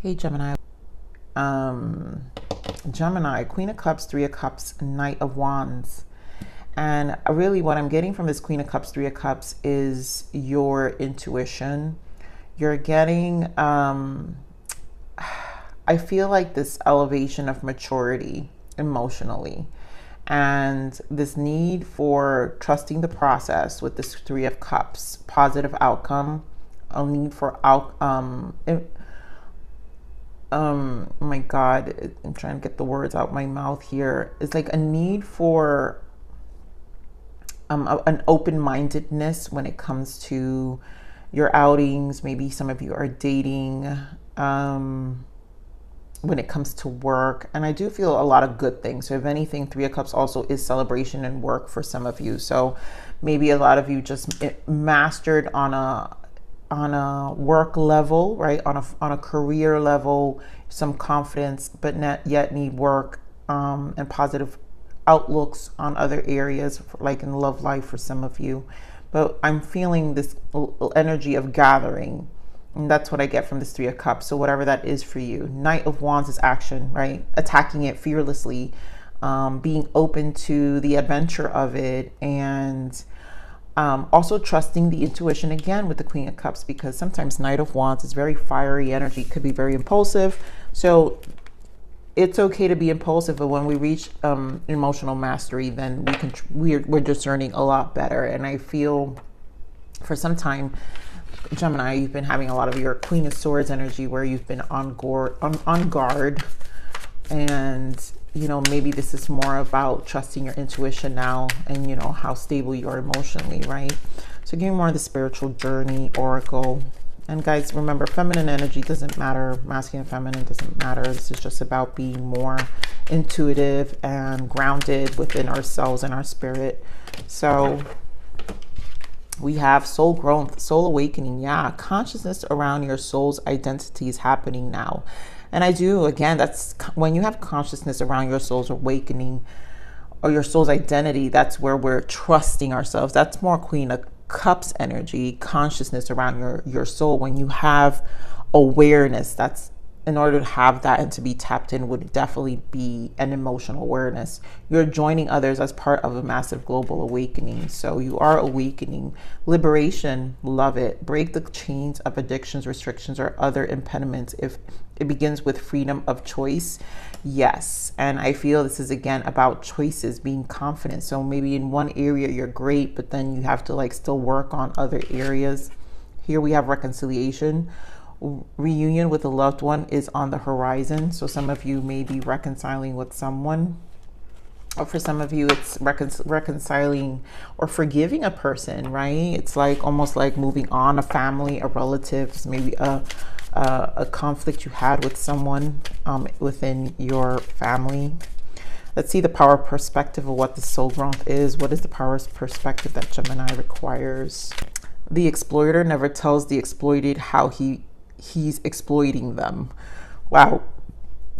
Hey Gemini. Gemini, Queen of Cups, Three of Cups, Knight of Wands. And really what I'm getting from this Queen of Cups, Three of Cups is your intuition. You're getting, I feel like this elevation of maturity emotionally and this need for trusting the process with this Three of Cups, positive outcome, a need for my God, I'm trying to get the words out my mouth here. It's like a need for an open-mindedness when it comes to your outings. Maybe some of you are dating, when it comes to work. And I do feel a lot of good things. So if anything, Three of Cups also is celebration and work for some of you. So maybe a lot of you just mastered on a work level, right? On a career level, some confidence, but not yet need work and positive outlooks on other areas, like in love life for some of you. But I'm feeling this energy of gathering. And that's what I get from this Three of Cups. So whatever that is for you. Knight of Wands is action, right? Attacking it fearlessly, being open to the adventure of it, and also trusting the intuition again with the Queen of Cups, because sometimes Knight of Wands is very fiery energy, could be very impulsive. So it's okay to be impulsive, but when we reach emotional mastery, then we're discerning a lot better. And I feel for some time, Gemini, you've been having a lot of your Queen of Swords energy where you've been on guard, and maybe this is more about trusting your intuition now, and how stable you are emotionally, right? So give me more of the spiritual journey oracle. And guys, remember, feminine energy doesn't matter, masculine, feminine doesn't matter. This is just about being more intuitive and grounded within ourselves and our spirit. So we have soul growth, soul awakening. Yeah, consciousness around your soul's identity is happening now. And I do, again, that's when you have consciousness around your soul's awakening or your soul's identity, that's where we're trusting ourselves. That's more Queen of Cups energy, consciousness around your soul. When you have awareness, that's in order to have that and to be tapped in would definitely be an emotional awareness. You're joining others as part of a massive global awakening. So you are awakening. Liberation, love it. Break the chains of addictions, restrictions, or other impediments. If it begins with freedom of choice, yes. And I feel this is again about choices, being confident. So maybe in one area you're great, but then you have to still work on other areas. Here we have reconciliation. Reunion with a loved one is on the horizon. So some of you may be reconciling with someone, or for some of you it's reconciling or forgiving a person, right? It's almost like moving on, a family, a relative, maybe a conflict you had with someone within your family. Let's see the power perspective of what the soul growth is. What is the power perspective that Gemini requires? The exploiter never tells the exploited how he's exploiting them. Wow.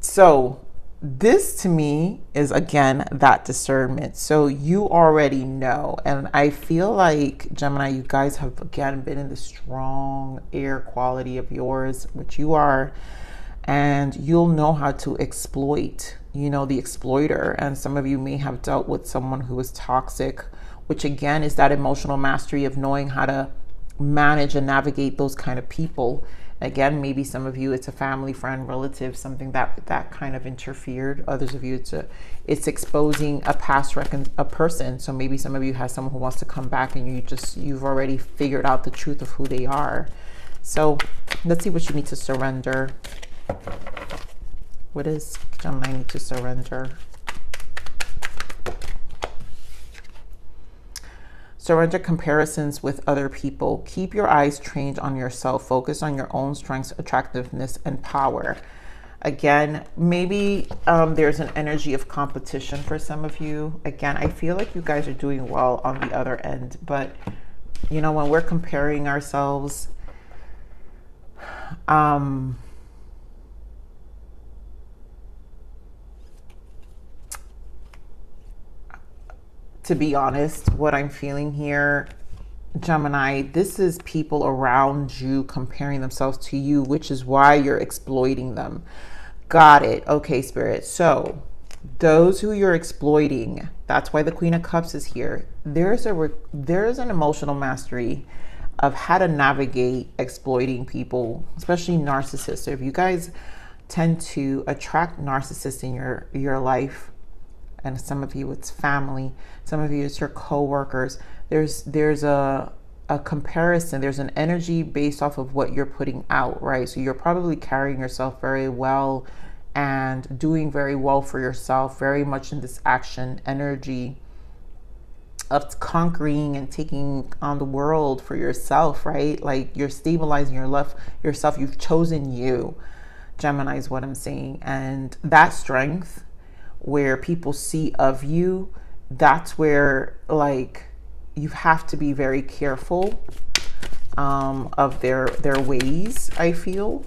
So this to me is again that discernment. So you already know, and I feel like Gemini, you guys have again been in the strong air quality of yours, which you are, and you'll know how to exploit, the exploiter. And some of you may have dealt with someone who is toxic, which again is that emotional mastery of knowing how to manage and navigate those kind of people. Again, maybe some of you, it's a family, friend, relative, something that kind of interfered. Others of you, it's exposing a past a person. So maybe some of you have someone who wants to come back, and you've already figured out the truth of who they are. So let's see what you need to surrender. What is Gemini need to surrender? Surrender comparisons with other people. Keep your eyes trained on yourself. Focus on your own strengths, attractiveness, and power. Again, maybe there's an energy of competition for some of you. Again, I feel like you guys are doing well on the other end. But, when we're comparing ourselves, to be honest, what I'm feeling here Gemini, this is people around you comparing themselves to you, which is why you're exploiting them. Got it. Okay, Spirit. So those who you're exploiting, that's why the Queen of Cups is here. There's an emotional mastery of how to navigate exploiting people, especially narcissists. So if you guys tend to attract narcissists in your life, and some of you it's family, some of you it's your co-workers, there's a comparison, there's an energy based off of what you're putting out, right? So you're probably carrying yourself very well and doing very well for yourself, very much in this action energy of conquering and taking on the world for yourself, right? Like you're stabilizing yourself. You've chosen you, Gemini is what I'm saying. And that strength where people see of you, that's where like you have to be very careful of their ways, I feel.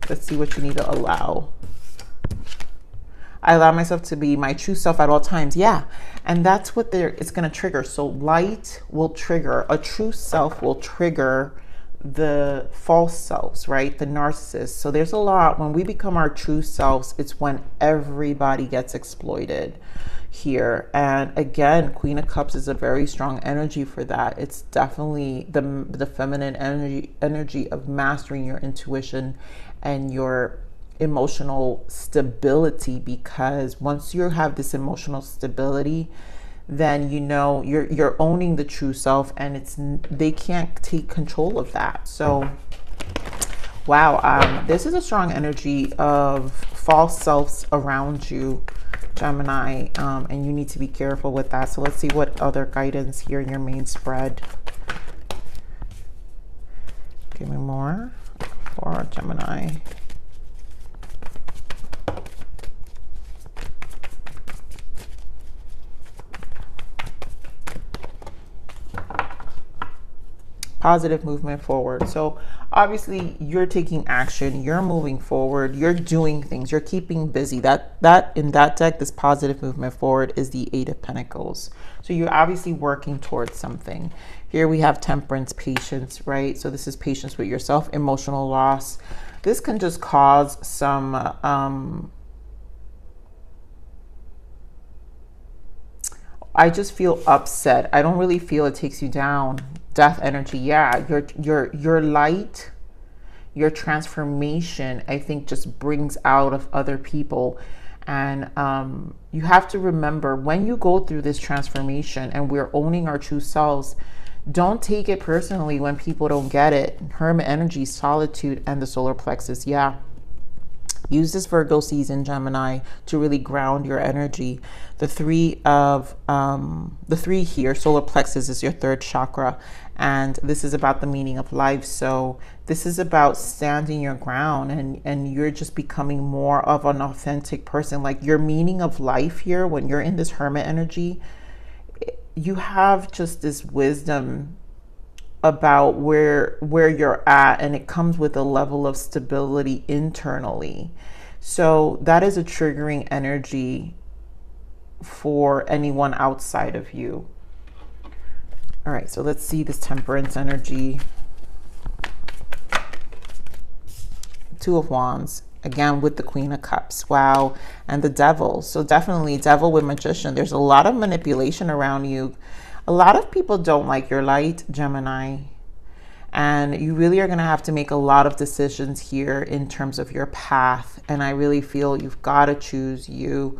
Let's see what you need to allow. I allow myself to be my true self at all times. Yeah. And that's what it's going to trigger. So light will trigger, a true self will trigger the false selves, right? The narcissists. So there's a lot, when we become our true selves, it's when everybody gets exploited here. And again, Queen of Cups is a very strong energy for that. It's definitely the feminine energy of mastering your intuition and your emotional stability, because once you have this emotional stability, then you know you're owning the true self, and they can't take control of that. So wow, this is a strong energy of false selves around you, Gemini, and you need to be careful with that. So let's see what other guidance here in your main spread. Give me more for Gemini. Positive movement forward. So obviously you're taking action, you're moving forward, you're doing things, you're keeping busy. That in that deck, this positive movement forward is the Eight of Pentacles. So you're obviously working towards something. Here we have Temperance, patience, right? So this is patience with yourself, emotional loss. This can just cause some I just feel upset. I don't really feel it takes you down. Death energy. Yeah, your light, your transformation, I think, just brings out of other people. And you have to remember, when you go through this transformation and we're owning our true selves, don't take it personally when people don't get it. Hermit energy, solitude, and the solar plexus. Yeah. Use this Virgo season, Gemini, to really ground your energy. The three here, solar plexus, is your third chakra. And this is about the meaning of life. So this is about standing your ground, and you're just becoming more of an authentic person. Like your meaning of life here, when you're in this hermit energy, you have just this wisdom about where you're at, and it comes with a level of stability internally. So that is a triggering energy for anyone outside of you. All right, so let's see this Temperance energy. Two of Wands, again with the Queen of Cups. Wow. And the Devil. So definitely Devil with Magician. There's a lot of manipulation around you. A lot of people don't like your light, Gemini, and you really are going to have to make a lot of decisions here in terms of your path. And I really feel you've got to choose you.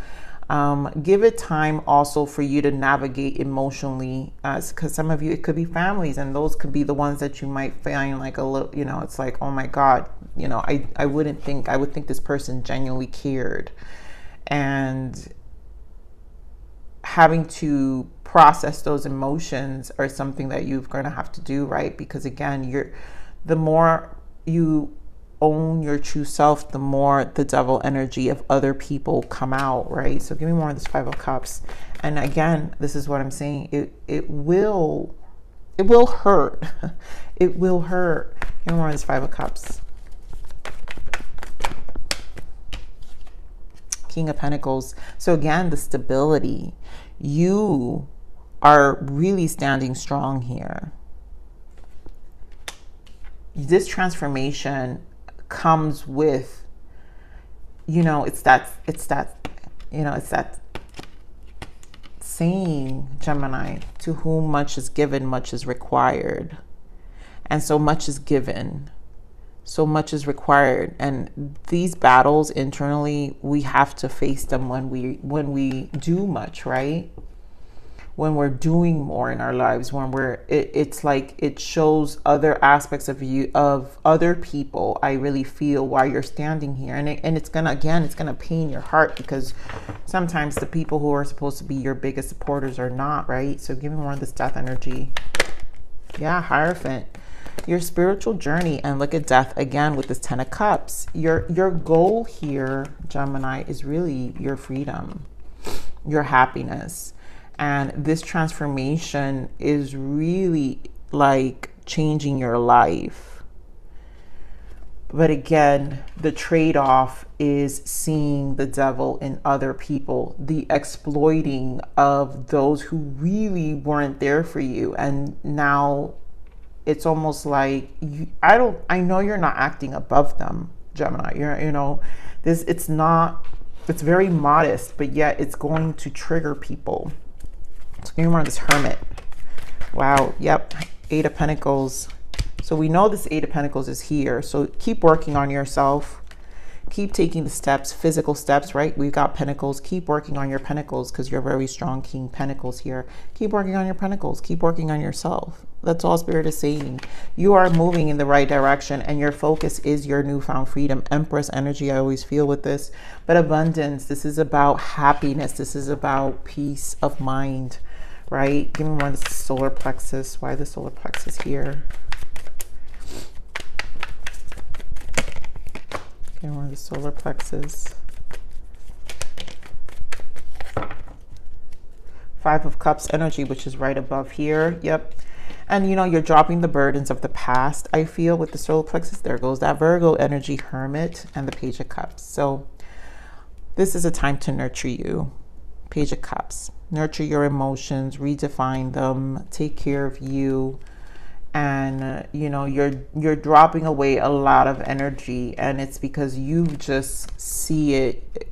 Give it time also for you to navigate emotionally, because some of you, it could be families, and those could be the ones that you might find like a little, you know, it's like, oh my God, you know, I would think this person genuinely cared. And having to process those emotions are something that you're going to have to do, right? Because again, the more you own your true self, the more the Devil energy of other people come out, right? So give me more of this Five of Cups. And again, this is what I'm saying. It will hurt. It will hurt. Give me more of this Five of Cups. King of Pentacles. So again, the stability. You are really standing strong here. this transformation comes with, it's that saying, Gemini, to whom much is given, much is required. And so much is given, so much is required. And these battles internally, we have to face them when we do much, right? When we're doing more in our lives, when it's like it shows other aspects of you, of other people. I really feel why you're standing here, and it's gonna pain your heart, because sometimes the people who are supposed to be your biggest supporters are not, right? So give me more of this death energy. Yeah, Hierophant. Your spiritual journey, and look at death again with this 10 of Cups. Your goal here, Gemini, is really your freedom, your happiness. And this transformation is really like changing your life. But again, the trade-off is seeing the devil in other people, the exploiting of those who really weren't there for you. And now it's almost like I know you're not acting above them, Gemini. It's very modest, but yet it's going to trigger people. So give me more of this Hermit. Wow. Yep. 8 of Pentacles. So we know this 8 of Pentacles is here. So keep working on yourself. Keep taking the steps, physical steps, right? We've got Pentacles. Keep working on your Pentacles, because you're very strong, King Pentacles here. Keep working on your Pentacles. Keep working on yourself. That's all Spirit is saying. You are moving in the right direction, and your focus is your newfound freedom. Empress energy, I always feel with this. But abundance, this is about happiness. This is about peace of mind, right? Give me more of the solar plexus. Why the solar plexus here? Give me more of the solar plexus. 5 of Cups energy, which is right above here. Yep. And you're dropping the burdens of the past, I feel, with the solar plexus. There goes that Virgo energy, Hermit, and the Page of Cups. So this is a time to nurture you. Page of Cups. Nurture your emotions, redefine them, take care of you. And you're dropping away a lot of energy, and it's because you just see it.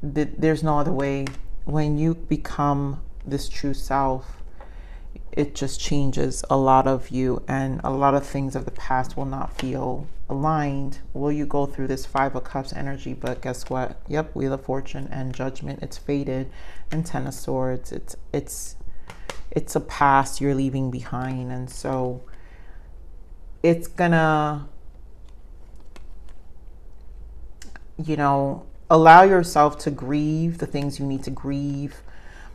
There's no other way. When you become this true self, it just changes a lot of you, and a lot of things of the past will not feel aligned. Will you go through this 5 of Cups energy? But guess what? Yep, Wheel of Fortune and Judgment. It's faded. And 10 of Swords. It's a past you're leaving behind, and so it's gonna, allow yourself to grieve the things you need to grieve,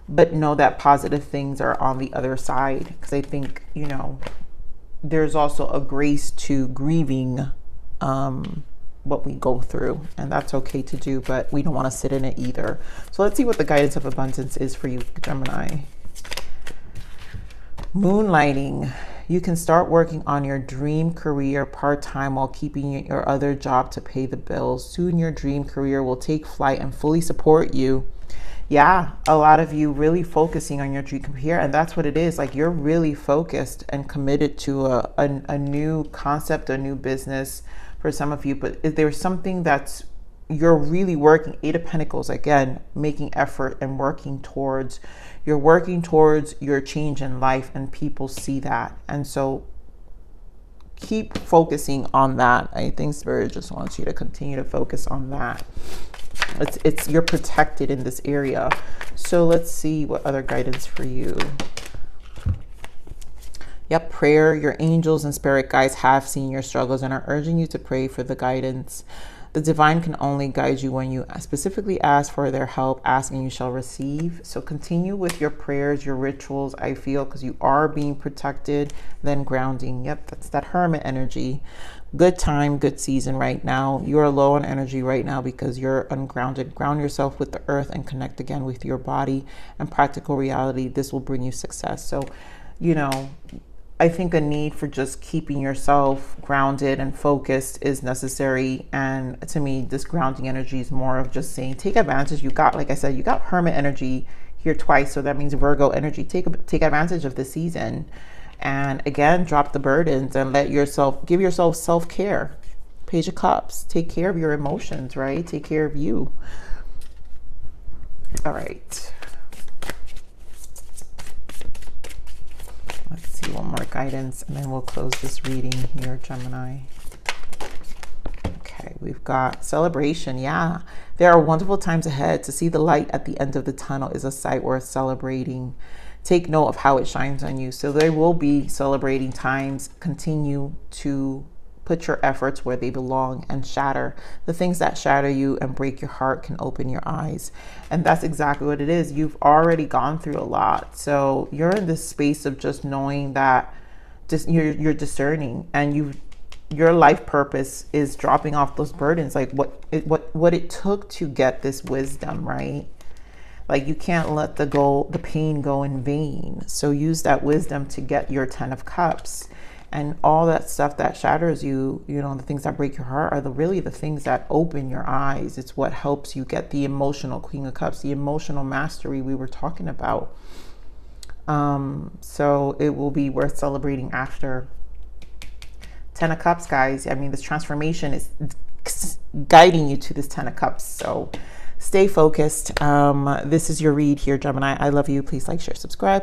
but know that positive things are on the other side. Because I think, there's also a grace to grieving what we go through, and that's okay to do, but we don't want to sit in it either. So let's see what the guidance of abundance is for you, Gemini. Moonlighting. You can start working on your dream career part-time while keeping your other job to pay the bills. Soon your dream career will take flight and fully support you. Yeah, a lot of you really focusing on your dream career, and that's what it is. Like, you're really focused and committed to a new concept, a new business for some of you. But if there's something that's you're really working, 8 of Pentacles, again, making effort and working towards, you're working towards your change in life, and people see that. And so keep focusing on that. I think Spirit just wants you to continue to focus on that. You're protected in this area. So let's see what other guidance for you. Yep, prayer. Your angels and spirit guides have seen your struggles and are urging you to pray for the guidance. The divine can only guide you when you specifically ask for their help. Ask and you shall receive. So continue with your prayers, your rituals, I feel, because you are being protected. Then grounding. Yep, that's that Hermit energy. Good time, good season right now. You're low on energy right now because you're ungrounded. Ground yourself with the earth and connect again with your body and practical reality. This will bring you success. So, I think a need for just keeping yourself grounded and focused is necessary. And to me, this grounding energy is more of just saying, take advantage. You got, like I said, you got Hermit energy here twice. So that means Virgo energy. Take advantage of the season And again, drop the burdens and give yourself self-care. Page of Cups, take care of your emotions, right? Take care of you. All right. Let's see, one more guidance and then we'll close this reading here, Gemini. Okay, we've got celebration. Yeah, there are wonderful times ahead. To see the light at the end of the tunnel is a sight worth celebrating. Take note of how it shines on you. So there will be celebrating times. Continue to put your efforts where they belong and shatter. The things that shatter you and break your heart can open your eyes. And that's exactly what it is. You've already gone through a lot. So you're in this space of just knowing that you're discerning, and your life purpose is dropping off those burdens, like what it took to get this wisdom, right? Like you can't let the pain go in vain. So use that wisdom to get your 10 of Cups. And all that stuff that shatters you, you know, the things that break your heart are really the things that open your eyes. It's what helps you get the emotional Queen of Cups, the emotional mastery we were talking about. So it will be worth celebrating after. 10 of Cups, guys. I mean, this transformation is guiding you to this 10 of Cups. So stay focused. This is your read here, Gemini. I love you. Please like, share, subscribe.